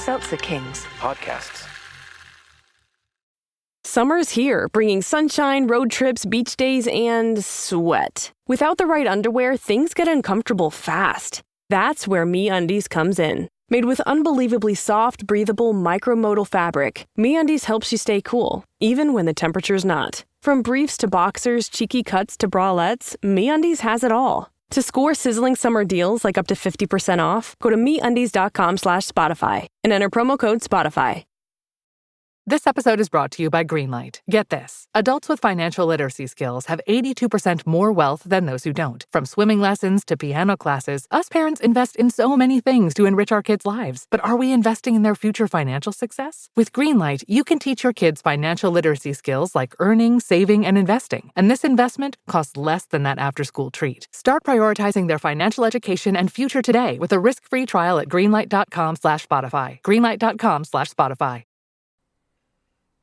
Seltzer Kings. Podcasts. Summer's here, bringing sunshine, road trips, beach days, and sweat. Without the right underwear, things get uncomfortable fast. That's where MeUndies comes in. Made with unbelievably soft, breathable, micromodal fabric, MeUndies helps you stay cool, even when the temperature's not. From briefs to boxers, cheeky cuts to bralettes, MeUndies has it all. To score sizzling summer deals like up to 50% off, go to MeUndies.com/Spotify and enter promo code Spotify. This episode is brought to you by Greenlight. Get this. Adults with financial literacy skills have 82% more wealth than those who don't. From swimming lessons to piano classes, us parents invest in so many things to enrich our kids' lives. But are we investing in their future financial success? With Greenlight, you can teach your kids financial literacy skills like earning, saving, and investing. And this investment costs less than that after-school treat. Start prioritizing their financial education and future today with a risk-free trial at greenlight.com/Spotify. Greenlight.com/Spotify.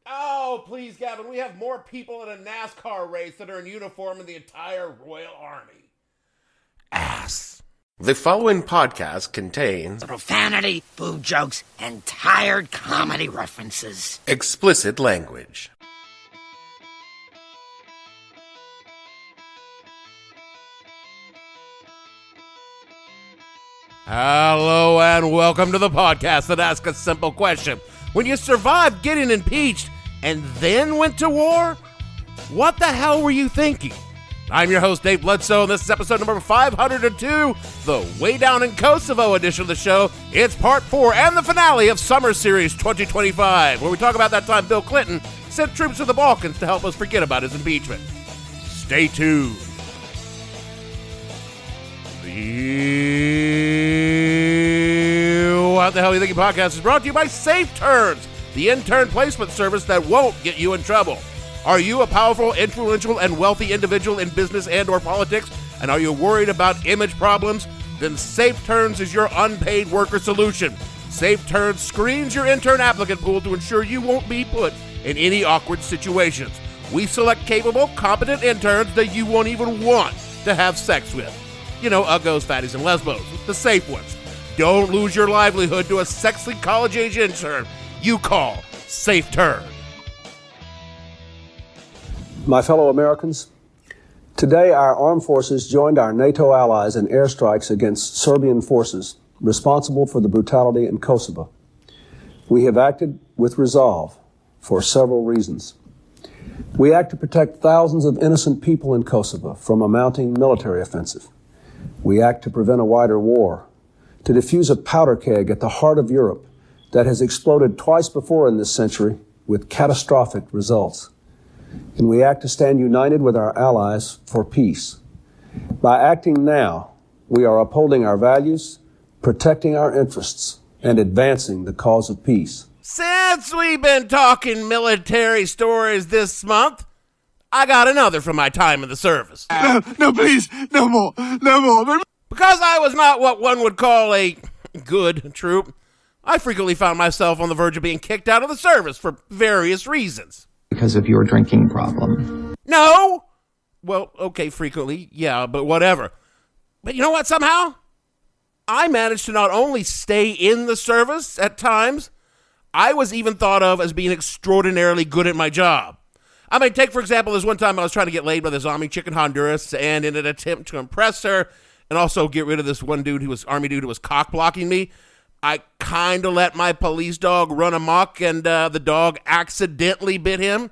Oh, please, Gavin, we have more people in a NASCAR race that are in uniform in the entire Royal Army. Ass. The following podcast contains profanity, boob jokes, and tired comedy references. Explicit language. Hello and welcome to the podcast that asks a simple question. When you survived getting impeached and then went to war, what the hell were you thinking? I'm your host, Dave Bledsoe, and this is episode number 502, the Way Down in Kosovo edition of the show. It's part 4 and the finale of Summer Series 2025, where we talk about that time Bill Clinton sent troops to the Balkans to help us forget about his impeachment. Stay tuned. What the Hell You Thinking podcast is brought to you by Safe Turns, the intern placement service that won't get you in trouble. Are you a powerful, influential, and wealthy individual in business and or politics? And are you worried about image problems? Then Safe Turns is your unpaid worker solution. Safe Turns screens your intern applicant pool to ensure you won't be put in any awkward situations. We select capable, competent interns that you won't even want to have sex with. You know, uggos, fatties, and lesbos, the safe ones. Don't lose your livelihood to a sexy college-age intern. You call Safe Turn. My fellow Americans, today our armed forces joined our NATO allies in airstrikes against Serbian forces responsible for the brutality in Kosovo. We have acted with resolve for several reasons. We act to protect thousands of innocent people in Kosovo from a mounting military offensive. We act to prevent a wider war, to defuse a powder keg at the heart of Europe that has exploded twice before in this century with catastrophic results. And we act to stand united with our allies for peace. By acting now, we are upholding our values, protecting our interests, and advancing the cause of peace. Since we've been talking military stories this month, I got another from my time in the service. No, please, no more. Because I was not what one would call a good troop, I frequently found myself on the verge of being kicked out of the service for various reasons. Because of your drinking problem. No! Well, okay, frequently, yeah, but whatever. But you know what, somehow? I managed to not only stay in the service at times, I was even thought of as being extraordinarily good at my job. I mean, take, for example, this one time I was trying to get laid by this army chick in Honduras, and in an attempt to impress her, and also get rid of this one dude army dude who was cock-blocking me, I kind of let my police dog run amok, and the dog accidentally bit him.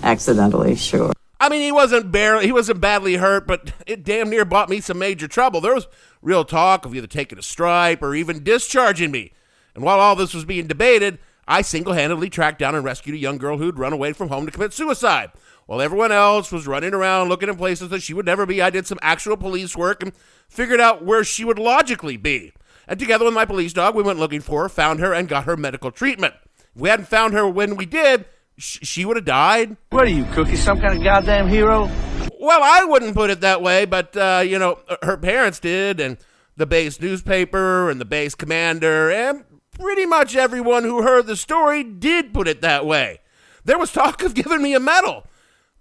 Accidentally, sure. I mean, he wasn't badly hurt, but it damn near bought me some major trouble. There was real talk of either taking a stripe or even discharging me. And while all this was being debated, I single-handedly tracked down and rescued a young girl who'd run away from home to commit suicide. While everyone else was running around looking in places that she would never be, I did some actual police work and figured out where she would logically be. And together with my police dog, we went looking for her, found her, and got her medical treatment. If we hadn't found her when we did, she would have died. What are you, Cookie, some kind of goddamn hero? Well, I wouldn't put it that way, but, her parents did, and the base newspaper, and the base commander, and pretty much everyone who heard the story did put it that way. There was talk of giving me a medal,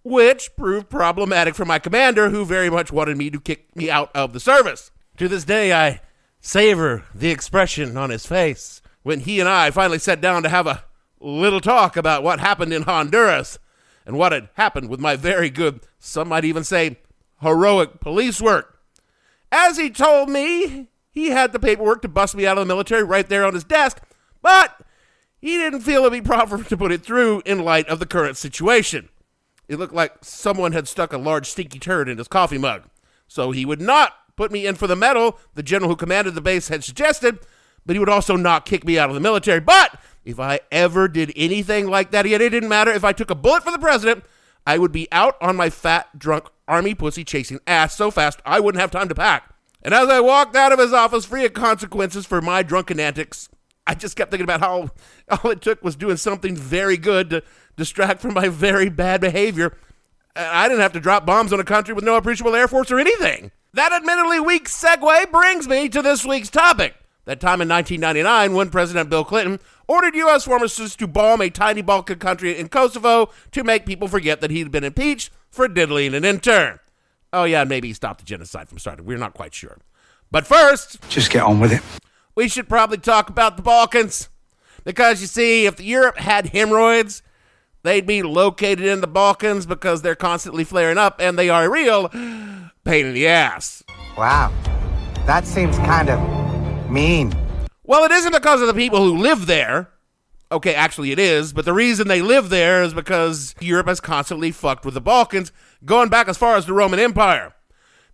which proved problematic for my commander, who very much wanted me to kick me out of the service. To this day, I savor the expression on his face when he and I finally sat down to have a little talk about what happened in Honduras and what had happened with my very good, some might even say, heroic police work. As he told me, he had the paperwork to bust me out of the military right there on his desk, but he didn't feel it'd be proper to put it through in light of the current situation. It looked like someone had stuck a large stinky turd in his coffee mug. So he would not put me in for the medal the general who commanded the base had suggested, but he would also not kick me out of the military. But if I ever did anything like that, it didn't matter. If I took a bullet for the president, I would be out on my fat, drunk, army pussy chasing ass so fast I wouldn't have time to pack. And as I walked out of his office free of consequences for my drunken antics, I just kept thinking about how all it took was doing something very good to distract from my very bad behavior. I didn't have to drop bombs on a country with no appreciable air force or anything. That admittedly weak segue brings me to this week's topic. That time in 1999 when President Bill Clinton ordered U.S. forces to bomb a tiny Balkan country in Kosovo to make people forget that he'd been impeached for diddling an intern. Oh yeah, and maybe he stopped the genocide from starting. We're not quite sure. But first, Just get on with it. we should probably talk about the Balkans. Because you see, if Europe had hemorrhoids, they'd be located in the Balkans because they're constantly flaring up and they are a real pain in the ass. Wow, that seems kind of mean. Well, it isn't because of the people who live there. Okay, actually it is, but the reason they live there is because Europe has constantly fucked with the Balkans, going back as far as the Roman Empire.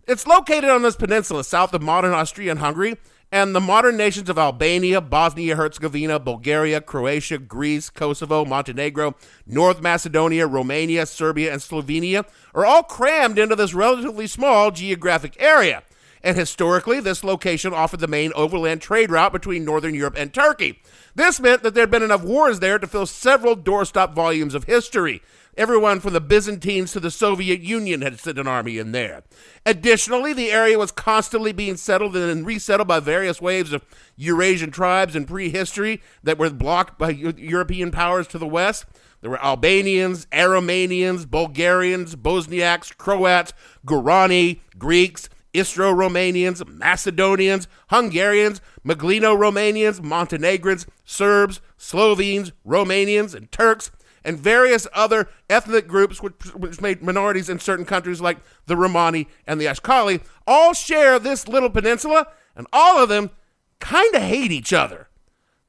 It's located on this peninsula south of modern Austria and Hungary, and the modern nations of Albania, Bosnia-Herzegovina, Bulgaria, Croatia, Greece, Kosovo, Montenegro, North Macedonia, Romania, Serbia, and Slovenia are all crammed into this relatively small geographic area. And historically, this location offered the main overland trade route between Northern Europe and Turkey. This meant that there had been enough wars there to fill several doorstop volumes of history. Everyone from the Byzantines to the Soviet Union had sent an army in there. Additionally, the area was constantly being settled and resettled by various waves of Eurasian tribes in prehistory that were blocked by European powers to the west. There were Albanians, Aromanians, Bulgarians, Bosniaks, Croats, Guarani, Greeks, Istro-Romanians, Macedonians, Hungarians, Maglino-Romanians, Montenegrins, Serbs, Slovenes, Romanians, and Turks, and various other ethnic groups which made minorities in certain countries like the Romani and the Ashkali, all share this little peninsula, and all of them kind of hate each other.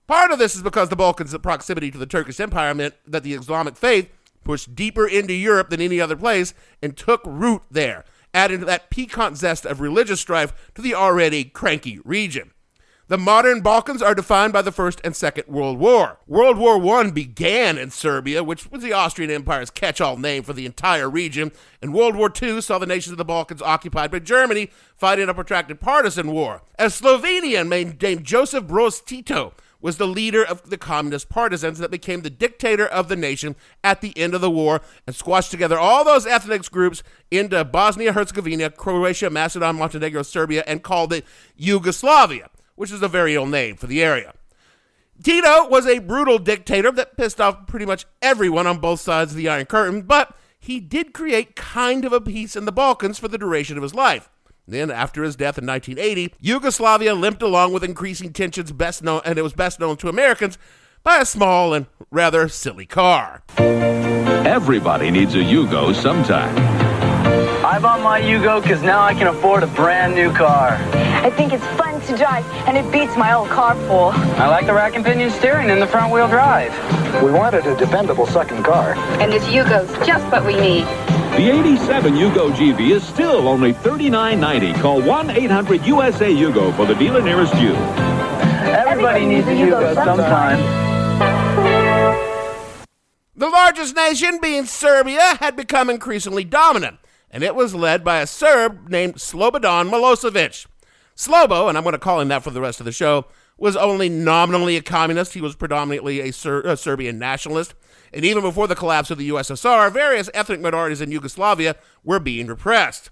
Part of this is because the Balkans' proximity to the Turkish Empire meant that the Islamic faith pushed deeper into Europe than any other place and took root there, adding to that piquant zest of religious strife to the already cranky region. The modern Balkans are defined by the First and Second World War. World War I began in Serbia, which was the Austrian Empire's catch-all name for the entire region, and World War II saw the nations of the Balkans occupied by Germany, fighting a protracted partisan war. A Slovenian named Josip Broz Tito was the leader of the communist partisans that became the dictator of the nation at the end of the war and squashed together all those ethnic groups into Bosnia-Herzegovina, Croatia, Macedon, Montenegro, Serbia, and called it Yugoslavia, which is a very old name for the area. Tito was a brutal dictator that pissed off pretty much everyone on both sides of the Iron Curtain, but he did create kind of a peace in the Balkans for the duration of his life. Then, after his death in 1980, Yugoslavia limped along with increasing tensions and it was best known to Americans by a small and rather silly car. Everybody needs a Yugo sometime. I bought my Yugo because now I can afford a brand new car. I think it's fun to drive, and it beats my old car pool. I like the rack and pinion steering and the front wheel drive. We wanted a dependable second car. And this Yugo's just what we need. The 87 Yugo GV is still only $39.90. Call 1-800-USA-YUGO for the dealer nearest you. Everybody needs a Yugo sometime. The largest nation, being Serbia, had become increasingly dominant, and it was led by a Serb named Slobodan Milosevic. Slobo, and I'm going to call him that for the rest of the show, was only nominally a communist. He was predominantly a Serbian nationalist. And even before the collapse of the USSR, various ethnic minorities in Yugoslavia were being repressed.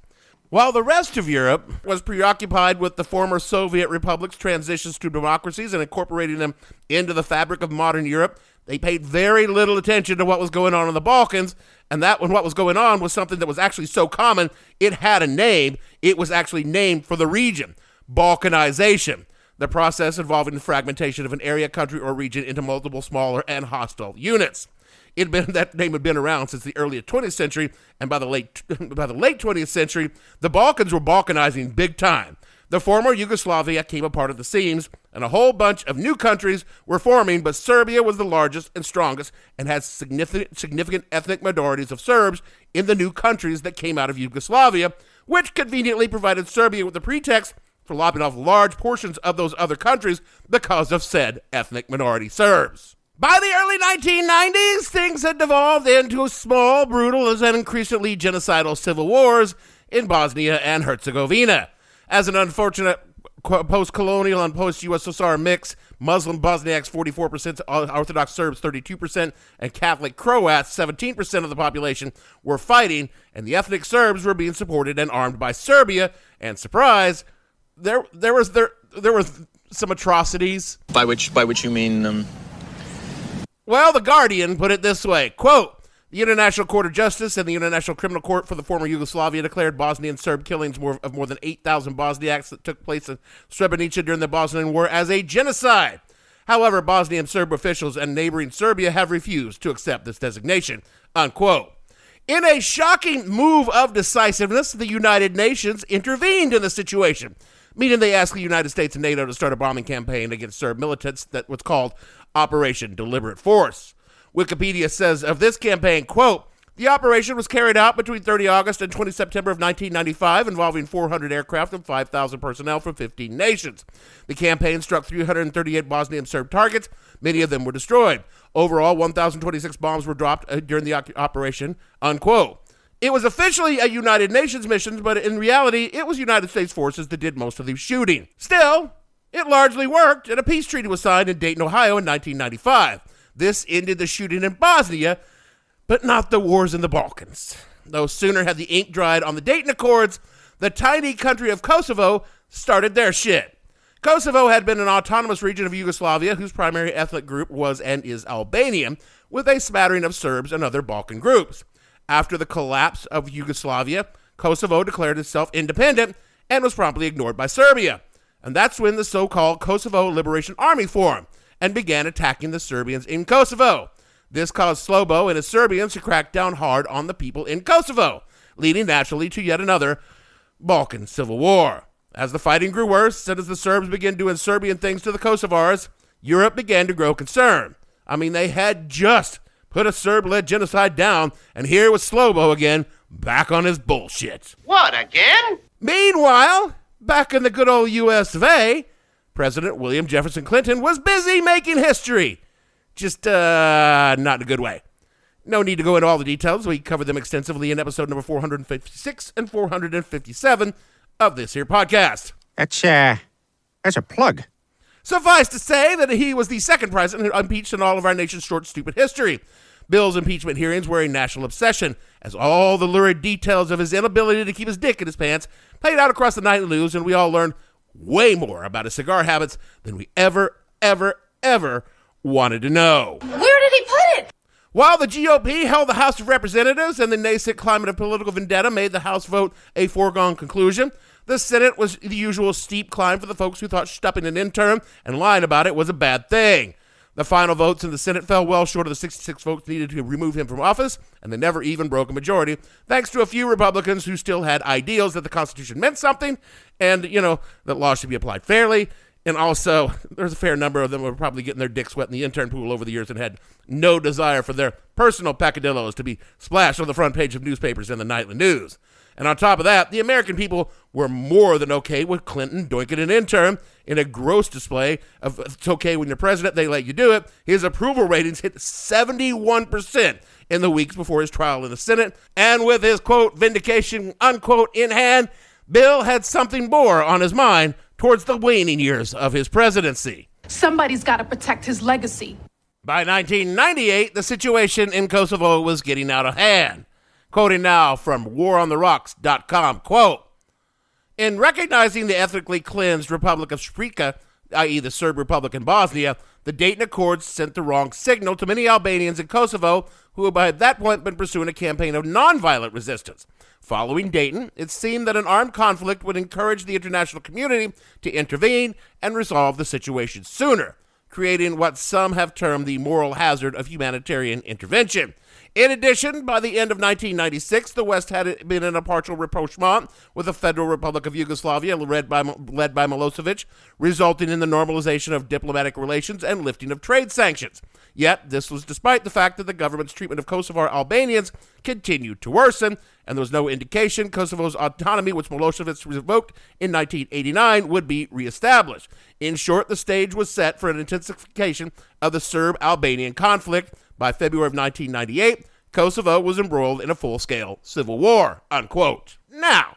While the rest of Europe was preoccupied with the former Soviet republics' transitions to democracies and incorporating them into the fabric of modern Europe, they paid very little attention to what was going on in the Balkans, and that when what was going on was something that was actually so common, it had a name. It was actually named for the region, Balkanization. the process involving the fragmentation of an area, country, or region into multiple smaller and hostile units. That name had been around since the early 20th century, and by the late 20th century, the Balkans were Balkanizing big time. The former Yugoslavia came apart at the seams, and a whole bunch of new countries were forming, but Serbia was the largest and strongest and had significant ethnic minorities of Serbs in the new countries that came out of Yugoslavia, which conveniently provided Serbia with the pretext for lopping off large portions of those other countries because of said ethnic minority Serbs. By the early 1990s, things had devolved into small, brutal, and increasingly genocidal civil wars in Bosnia and Herzegovina. As an unfortunate post-colonial and post-USSR mix, Muslim Bosniaks 44%, Orthodox Serbs 32%, and Catholic Croats 17% of the population were fighting, and the ethnic Serbs were being supported and armed by Serbia. And surprise, there were some atrocities. By which you mean? Well, The Guardian put it this way, quote, "The International Court of Justice and the International Criminal Court for the former Yugoslavia declared Bosnian Serb killings of more than 8,000 Bosniaks that took place in Srebrenica during the Bosnian War as a genocide. However, Bosnian Serb officials and neighboring Serbia have refused to accept this designation," unquote. In a shocking move of decisiveness, the United Nations intervened in the situation, meaning they asked the United States and NATO to start a bombing campaign against Serb militants that was called Operation Deliberate Force. Wikipedia says of this campaign, quote, "The operation was carried out between 30 August and 20 September of 1995, involving 400 aircraft and 5,000 personnel from 15 nations. The campaign struck 338 Bosnian Serb targets. Many of them were destroyed. Overall, 1,026 bombs were dropped during the operation," unquote. It was officially a United Nations mission, but in reality, it was United States forces that did most of the shooting. Still, it largely worked, and a peace treaty was signed in Dayton, Ohio in 1995. This ended the shooting in Bosnia, but not the wars in the Balkans. No sooner had the ink dried on the Dayton Accords, the tiny country of Kosovo started their shit. Kosovo had been an autonomous region of Yugoslavia whose primary ethnic group was and is Albanian, with a smattering of Serbs and other Balkan groups. After the collapse of Yugoslavia, Kosovo declared itself independent and was promptly ignored by Serbia. And that's when the so-called Kosovo Liberation Army formed and began attacking the Serbians in Kosovo. This caused Slobo and his Serbians to crack down hard on the people in Kosovo, leading naturally to yet another Balkan civil war. As the fighting grew worse, and as the Serbs began doing Serbian things to the Kosovars, Europe began to grow concerned. I mean, they had just put a Serb-led genocide down, and here was Slobo again, back on his bullshit. What, again? Meanwhile, back in the good old US of A, President William Jefferson Clinton was busy making history. Just, not in a good way. No need to go into all the details. We covered them extensively in episode number 456 and 457 of this here podcast. That's a plug. Suffice to say that he was the second president impeached in all of our nation's short, stupid history. Bill's impeachment hearings were a national obsession, as all the lurid details of his inability to keep his dick in his pants played out across the nightly news, and we all learned way more about his cigar habits than we ever wanted to know. Where did he put it? While the GOP held the House of Representatives and the nascent climate of political vendetta made the House vote a foregone conclusion, the Senate was the usual steep climb for the folks who thought stuffing an intern and lying about it was a bad thing. The final votes in the Senate fell well short of the 66 votes needed to remove him from office, and they never even broke a majority, thanks to a few Republicans who still had ideals that the Constitution meant something, and, that laws should be applied fairly. And also, there's a fair number of them who were probably getting their dick wet in the intern pool over the years and had no desire for their personal peccadillos to be splashed on the front page of newspapers and the nightly news. And on top of that, the American people were more than okay with Clinton doinking an intern in a gross display of it's okay when you're president, they let you do it. His approval ratings hit 71% in the weeks before his trial in the Senate. And with his, quote, vindication, unquote, in hand, Bill had something more on his mind towards the waning years of his presidency. Somebody's got to protect his legacy. By 1998, the situation in Kosovo was getting out of hand. Quoting now from warontherocks.com, quote, "In recognizing the ethnically cleansed Republic of Srpska, i.e. the Serb Republic in Bosnia, the Dayton Accords sent the wrong signal to many Albanians in Kosovo who had by that point been pursuing a campaign of nonviolent resistance. Following Dayton, it seemed that an armed conflict would encourage the international community to intervene and resolve the situation sooner, creating what some have termed the moral hazard of humanitarian intervention. In addition, by the end of 1996, the West had been in a partial rapprochement with the Federal Republic of Yugoslavia, led by Milosevic, resulting in the normalization of diplomatic relations and lifting of trade sanctions. Yet, this was despite the fact that the government's treatment of Kosovo Albanians continued to worsen, and there was no indication Kosovo's autonomy, which Milosevic revoked in 1989, would be reestablished. In short, the stage was set for an intensification of the Serb-Albanian conflict. By February of 1998, Kosovo was embroiled in a full-scale civil war, unquote. Now,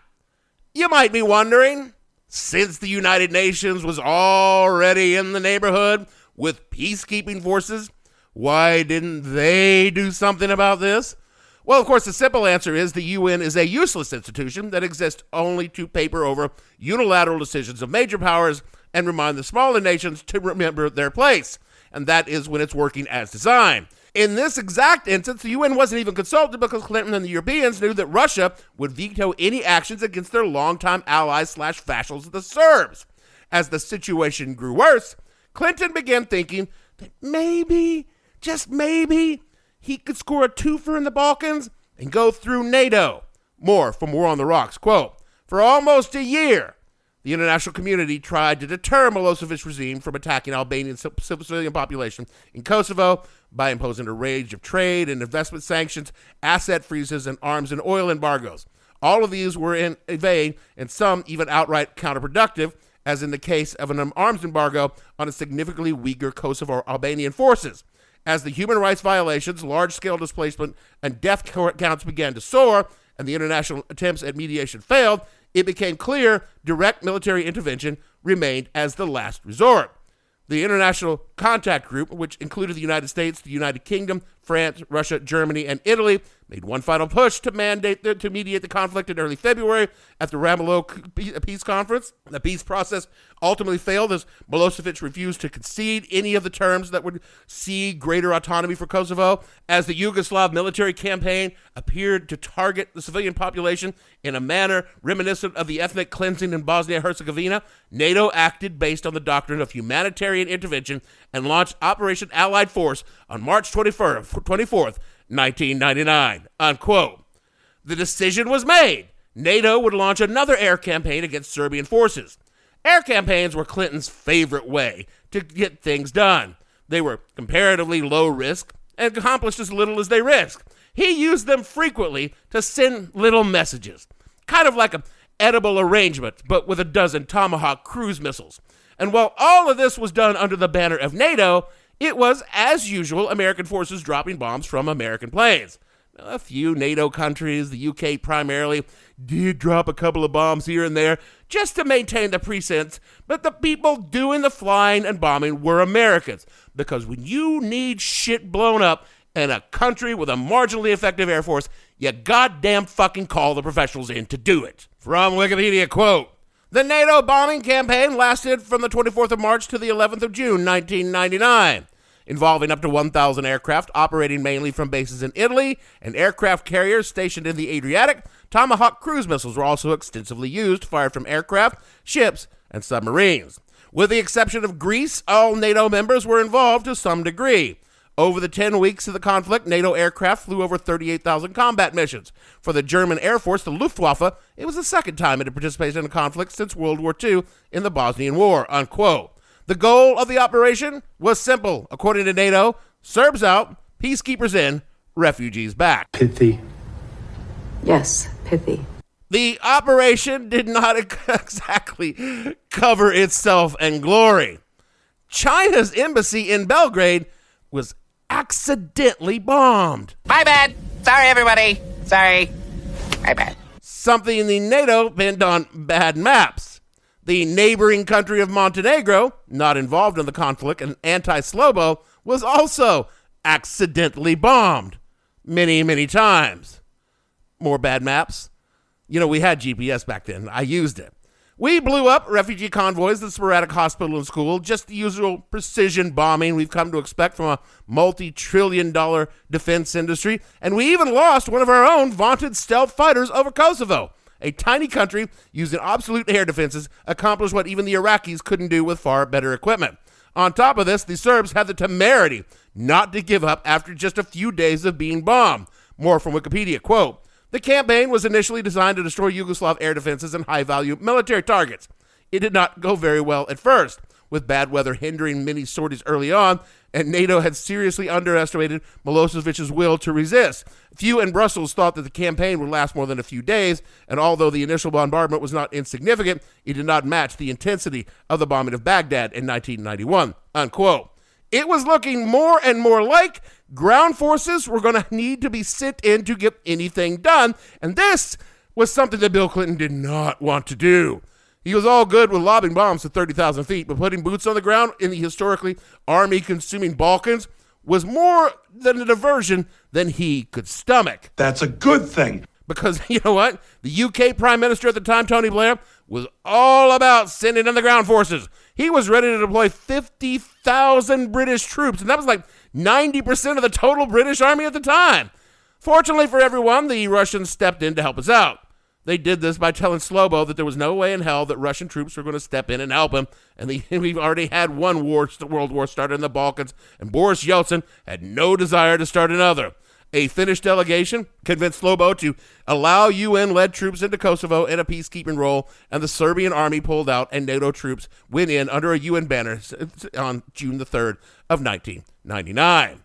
you might be wondering, since the United Nations was already in the neighborhood with peacekeeping forces, why didn't they do something about this? Well, of course, the simple answer is the UN is a useless institution that exists only to paper over unilateral decisions of major powers and remind the smaller nations to remember their place, and that is when it's working as designed. In this exact instance, the UN wasn't even consulted because Clinton and the Europeans knew that Russia would veto any actions against their longtime allies/vassals, the Serbs. As the situation grew worse, Clinton began thinking that maybe, just maybe, he could score a twofer in the Balkans and go through NATO. More from War on the Rocks, quote, "For almost a year, the international community tried to deter Milosevic's regime from attacking Albanian civilian population in Kosovo by imposing a range of trade and investment sanctions, asset freezes, and arms and oil embargoes. All of these were in vain and some even outright counterproductive, as in the case of an arms embargo on a significantly weaker Kosovo Albanian forces. As the human rights violations, large-scale displacement, and death counts began to soar, and the international attempts at mediation failed, it became clear direct military intervention remained as the last resort. The International Contact Group, which included the United States, the United Kingdom, France, Russia, Germany, and Italy, made one final push to mediate the conflict in early February at the Ramallo Peace Conference. The peace process ultimately failed as Milosevic refused to concede any of the terms that would see greater autonomy for Kosovo. As the Yugoslav military campaign appeared to target the civilian population in a manner reminiscent of the ethnic cleansing in Bosnia-Herzegovina, NATO acted based on the doctrine of humanitarian intervention and launched Operation Allied Force on March 24th, 1999, unquote. The decision was made. NATO would launch another air campaign against Serbian forces. Air campaigns were Clinton's favorite way to get things done. They were comparatively low risk and accomplished as little as they risked. He used them frequently to send little messages, kind of like an edible arrangement, but with a dozen Tomahawk cruise missiles. And while all of this was done under the banner of NATO, it was, as usual, American forces dropping bombs from American planes. A few NATO countries, the UK primarily, did drop a couple of bombs here and there just to maintain the pretense, but the people doing the flying and bombing were Americans. Because when you need shit blown up in a country with a marginally effective air force, you goddamn fucking call the professionals in to do it. From Wikipedia, quote, "The NATO bombing campaign lasted from the 24th of March to the 11th of June, 1999. Involving up to 1,000 aircraft operating mainly from bases in Italy and aircraft carriers stationed in the Adriatic. Tomahawk cruise missiles were also extensively used, fired from aircraft, ships, and submarines. With the exception of Greece, all NATO members were involved to some degree. Over the 10 weeks of the conflict, NATO aircraft flew over 38,000 combat missions. For the German Air Force, the Luftwaffe, it was the second time it had participated in a conflict since World War II in the Bosnian War," unquote. The goal of the operation was simple. According to NATO, Serbs out, peacekeepers in, refugees back. Pithy. Yes, pithy. The operation did not exactly cover itself in glory. China's embassy in Belgrade was accidentally bombed. My bad. Sorry, everybody. Sorry. My bad. Something the NATO pinned on bad maps. The neighboring country of Montenegro, not involved in the conflict and anti-Slobo, was also accidentally bombed many, many times. More bad maps. You know, we had GPS back then. I used it. We blew up refugee convoys, the sporadic hospital and school, just the usual precision bombing we've come to expect from a multi-trillion-dollar defense industry, and we even lost one of our own vaunted stealth fighters over Kosovo. A tiny country using obsolete air defenses accomplished what even the Iraqis couldn't do with far better equipment. On top of this, the Serbs had the temerity not to give up after just a few days of being bombed. More from Wikipedia, quote, "The campaign was initially designed to destroy Yugoslav air defenses and high-value military targets. It did not go very well at first, with bad weather hindering many sorties early on, and NATO had seriously underestimated Milosevic's will to resist. Few in Brussels thought that the campaign would last more than a few days, and although the initial bombardment was not insignificant, it did not match the intensity of the bombing of Baghdad in 1991, unquote. It was looking more and more like ground forces were going to need to be sent in to get anything done, and this was something that Bill Clinton did not want to do. He was all good with lobbing bombs to 30,000 feet, but putting boots on the ground in the historically army-consuming Balkans was more than a diversion than he could stomach. That's a good thing. Because, you know what? The UK Prime Minister at the time, Tony Blair, was all about sending in the ground forces. He was ready to deploy 50,000 British troops, and that was like 90% of the total British army at the time. Fortunately for everyone, the Russians stepped in to help us out. They did this by telling Slobo that there was no way in hell that Russian troops were going to step in and help him, and we've already had one world war started in the Balkans, and Boris Yeltsin had no desire to start another. A Finnish delegation convinced Slobo to allow UN-led troops into Kosovo in a peacekeeping role, and the Serbian army pulled out, and NATO troops went in under a UN banner on June the 3rd of 1999.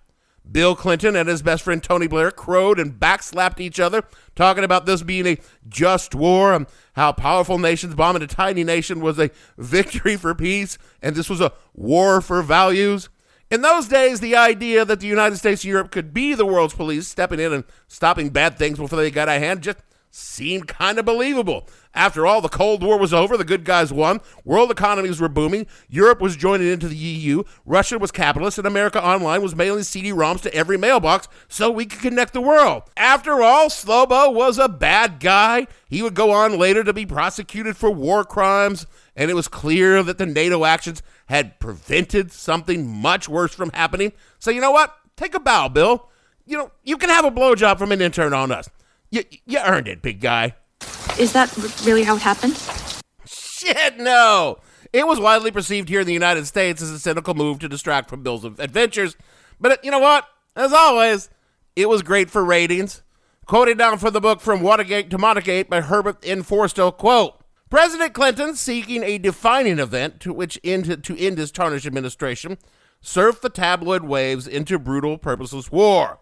Bill Clinton and his best friend Tony Blair crowed and backslapped each other, talking about this being a just war, and how powerful nations bombing a tiny nation was a victory for peace, and this was a war for values. In those days, the idea that the United States and Europe could be the world's police, stepping in and stopping bad things before they got out of hand, just seemed kind of believable. After all, the Cold War was over, the good guys won, world economies were booming, Europe was joining into the EU, Russia was capitalist, and America Online was mailing CD-ROMs to every mailbox so we could connect the world. After all, Slobo was a bad guy. He would go on later to be prosecuted for war crimes, and it was clear that the NATO actions had prevented something much worse from happening. So you know what? Take a bow, Bill. You know, you can have a blowjob from an intern on us. You earned it, big guy. Is that really how it happened? Shit, no. It was widely perceived here in the United States as a cynical move to distract from Bill's adventures. But you know what? As always, it was great for ratings. Quoted down from the book From Watergate to Montagate by Herbert N. Forstall, quote, President Clinton, seeking a defining event to end his tarnished administration, surfed the tabloid waves into brutal, purposeless war.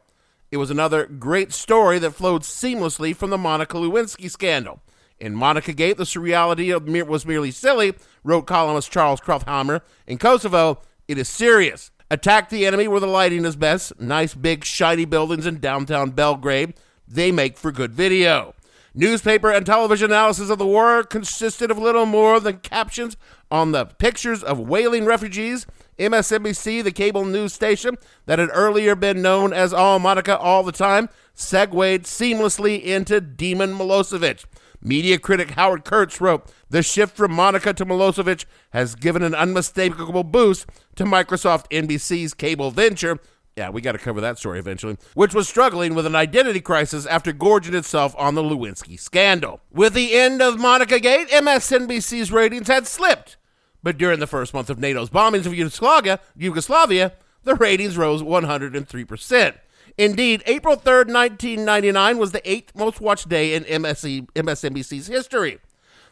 It was another great story that flowed seamlessly from the Monica Lewinsky scandal. In Monica Gate, the surreality was merely silly, wrote columnist Charles Krauthammer. In Kosovo, it is serious. Attack the enemy where the lighting is best. Nice, big, shiny buildings in downtown Belgrade. They make for good video. Newspaper and television analysis of the war consisted of little more than captions on the pictures of wailing refugees. MSNBC, the cable news station that had earlier been known as All Monica All the Time, segued seamlessly into Demon Milosevic. Media critic Howard Kurtz wrote, the shift from Monica to Milosevic has given an unmistakable boost to Microsoft NBC's cable venture. Yeah, we got to cover that story eventually, which was struggling with an identity crisis after gorging itself on the Lewinsky scandal. With the end of Monica Gate, MSNBC's ratings had slipped. But during the first month of NATO's bombings of Yugoslavia, the ratings rose 103%. Indeed, April 3rd, 1999 was the 8th most watched day in MSNBC's history.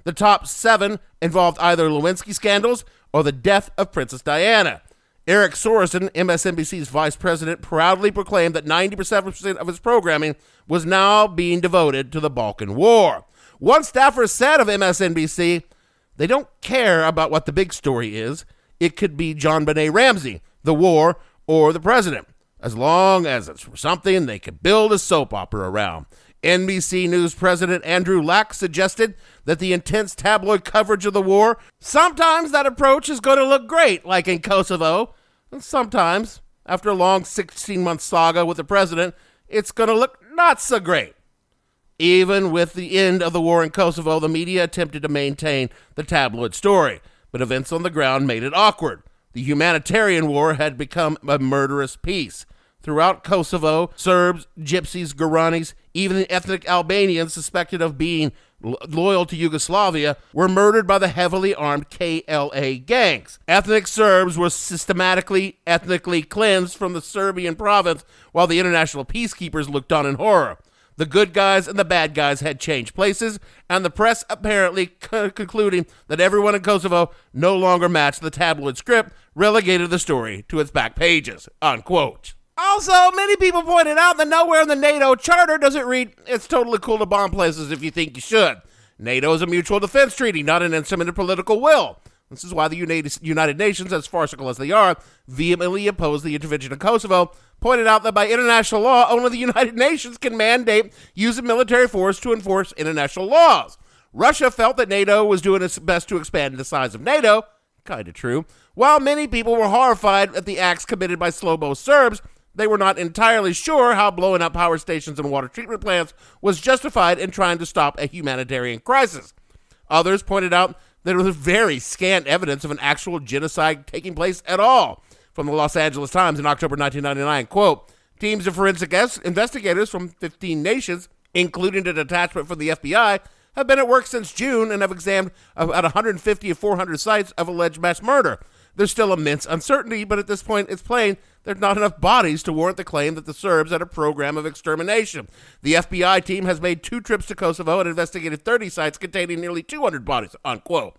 The top 7 involved either Lewinsky scandals or the death of Princess Diana. Eric Sorensen, MSNBC's vice president, proudly proclaimed that 97% of its programming was now being devoted to the Balkan War. One staffer said of MSNBC, they don't care about what the big story is. It could be John Benet Ramsey, the war, or the president, as long as it's something they could build a soap opera around. NBC News President Andrew Lack suggested that the intense tabloid coverage of the war, sometimes that approach is going to look great, like in Kosovo, and sometimes, after a long 16-month saga with the president, it's going to look not so great. Even with the end of the war in Kosovo, the media attempted to maintain the tabloid story, but events on the ground made it awkward. The humanitarian war had become a murderous peace. Throughout Kosovo, Serbs, Gypsies, Guaranis, even the ethnic Albanians suspected of being loyal to Yugoslavia were murdered by the heavily armed KLA gangs. Ethnic Serbs were systematically ethnically cleansed from the Serbian province, while the international peacekeepers looked on in horror. The good guys and the bad guys had changed places, and the press apparently concluding that everyone in Kosovo no longer matched the tabloid script, relegated the story to its back pages, unquote. Also, many people pointed out that nowhere in the NATO charter does it read, it's totally cool to bomb places if you think you should. NATO is a mutual defense treaty, not an instrument of political will. This is why the United Nations, as farcical as they are, vehemently opposed the intervention in Kosovo, pointed out that by international law, only the United Nations can mandate use of military force to enforce international laws. Russia felt that NATO was doing its best to expand the size of NATO, kind of true. While many people were horrified at the acts committed by Slobo Serbs, they were not entirely sure how blowing up power stations and water treatment plants was justified in trying to stop a humanitarian crisis. Others pointed out that there was very scant evidence of an actual genocide taking place at all. From the Los Angeles Times in October 1999, quote, teams of forensic investigators from 15 nations, including a detachment from the FBI, have been at work since June and have examined about 150 of 400 sites of alleged mass murder. There's still immense uncertainty, but at this point it's plain there's not enough bodies to warrant the claim that the Serbs had a program of extermination. The FBI team has made 2 trips to Kosovo and investigated 30 sites containing nearly 200 bodies, unquote.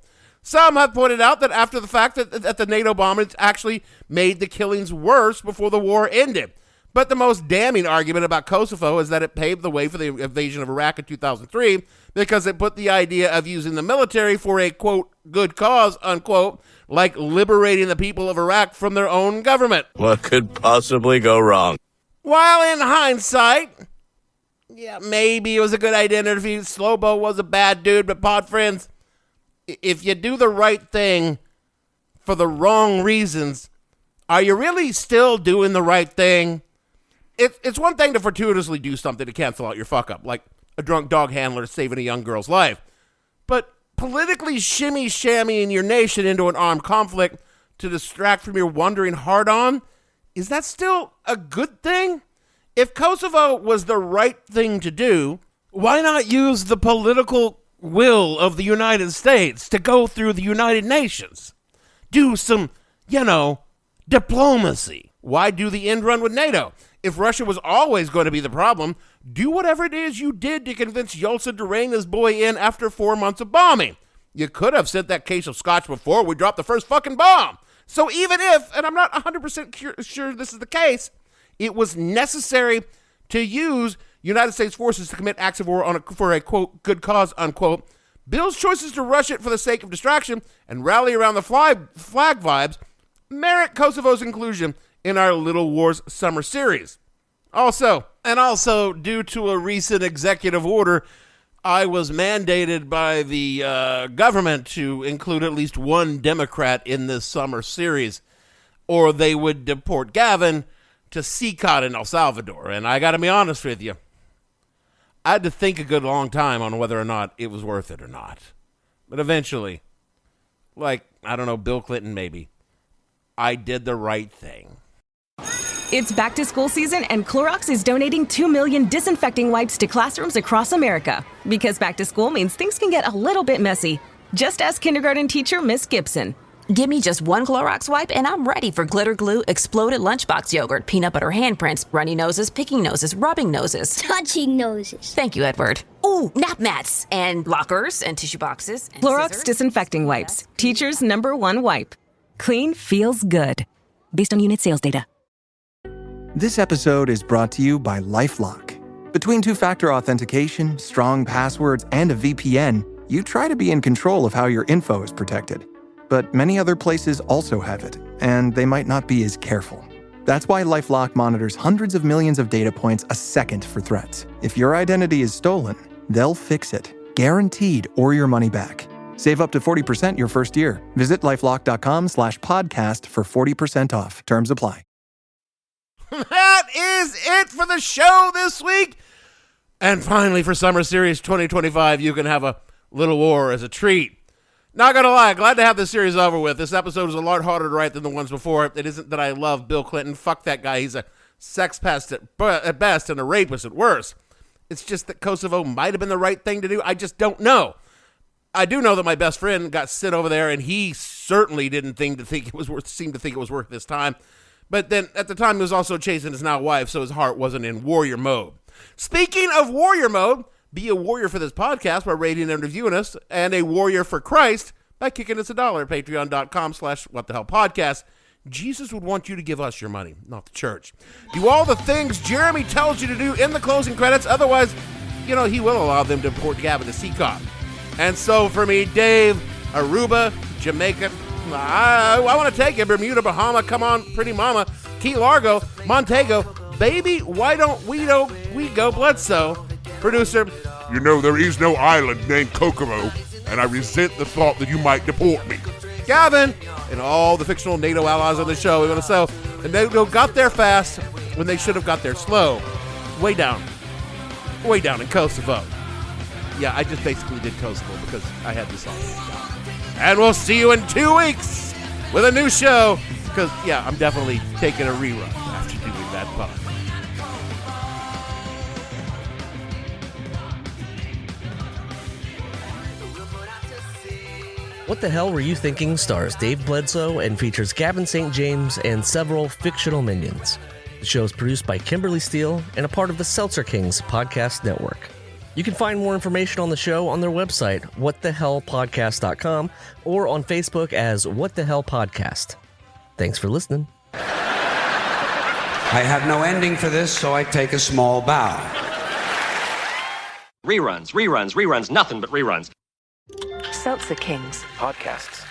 Some have pointed out that after the fact that the NATO bombings actually made the killings worse before the war ended. But the most damning argument about Kosovo is that it paved the way for the invasion of Iraq in 2003 because it put the idea of using the military for a, quote, good cause, unquote, like liberating the people of Iraq from their own government. What could possibly go wrong? While in hindsight, yeah, maybe it was a good idea to interview. Slobo was a bad dude, but pod friends, if you do the right thing for the wrong reasons, are you really still doing the right thing? It's one thing to fortuitously do something to cancel out your fuck up, like a drunk dog handler saving a young girl's life. But politically shimmy-shammying your nation into an armed conflict to distract from your wandering hard-on, is that still a good thing? If Kosovo was the right thing to do, why not use the political will of the United States to go through the United Nations? Do some, diplomacy. Why do the end run with NATO? If Russia was always going to be the problem, do whatever it is you did to convince Yeltsin to rein his boy in after 4 months of bombing. You could have sent that case of scotch before we dropped the first fucking bomb. So even if, and I'm not 100% sure this is the case, it was necessary to use United States forces to commit acts of war for a, quote, good cause, unquote, Bill's choices to rush it for the sake of distraction and rally around the flag vibes merit Kosovo's inclusion in our Little Wars summer series. Also, due to a recent executive order, I was mandated by the government to include at least one Democrat in this summer series, or they would deport Gavin to CCOT in El Salvador. And I got to be honest with you, I had to think a good long time on whether or not it was worth it or not. But eventually, Bill Clinton maybe, I did the right thing. It's back to school season, and Clorox is donating 2 million disinfecting wipes to classrooms across America. Because back to school means things can get a little bit messy. Just ask kindergarten teacher Miss Gibson. Give me just one Clorox wipe and I'm ready for glitter glue, exploded lunchbox yogurt, peanut butter handprints, runny noses, picking noses, rubbing noses. Touching noses. Thank you, Edward. Ooh, nap mats and lockers and tissue boxes. And Clorox scissors. disinfecting wipes. Teacher's #1 wipe. Clean feels good. Based on unit sales data. This episode is brought to you by LifeLock. Between two-factor authentication, strong passwords, and a VPN, you try to be in control of how your info is protected. But many other places also have it, and they might not be as careful. That's why LifeLock monitors hundreds of millions of data points a second for threats. If your identity is stolen, they'll fix it, guaranteed, or your money back. Save up to 40% your first year. Visit lifelock.com/podcast for 40% off. Terms apply. That is it for the show this week. And finally, for Summer Series 2025, you can have a little war as a treat. Not gonna lie, glad to have this series over with. This episode is a lot harder to write than the ones before. It isn't that I love Bill Clinton. Fuck that guy. He's a sex pest at best and a rapist at worst. It's just that Kosovo might have been the right thing to do. I just don't know. I do know that my best friend got sent over there, and he certainly didn't seem to think it was worth this time. But then at the time, he was also chasing his now wife, so his heart wasn't in warrior mode. Speaking of warrior mode, be a warrior for this podcast by rating and reviewing us, and a warrior for Christ by kicking us $1 at patreon.com/whatthehellpodcast. Jesus would want you to give us your money, not the church. Do all the things Jeremy tells you to do in the closing credits. Otherwise, he will allow them to deport Gavin to CCOP. And so for me, Dave, Aruba, Jamaica, I want to take it. Bermuda, Bahama, come on, pretty mama, Key Largo, Montego, baby, why don't we go Bledsoe? Producer, there is no island named Kosovo, and I resent the thought that you might deport me. Gavin, and all the fictional NATO allies on the show. We want to say, and NATO got there fast when they should have got there slow. Way down in Kosovo. Yeah, I just basically did Kosovo because I had this all. And we'll see you in 2 weeks with a new show. Because, I'm definitely taking a rerun after doing that part. What the Hell Were You Thinking stars Dave Bledsoe and features Gavin St. James and several fictional minions. The show is produced by Kimberly Steele and a part of the Seltzer Kings podcast network. You can find more information on the show on their website, whatthehellpodcast.com, or on Facebook as What the Hell Podcast. Thanks for listening. I have no ending for this, so I take a small bow. Reruns, nothing but reruns. Seltzer Kings podcasts.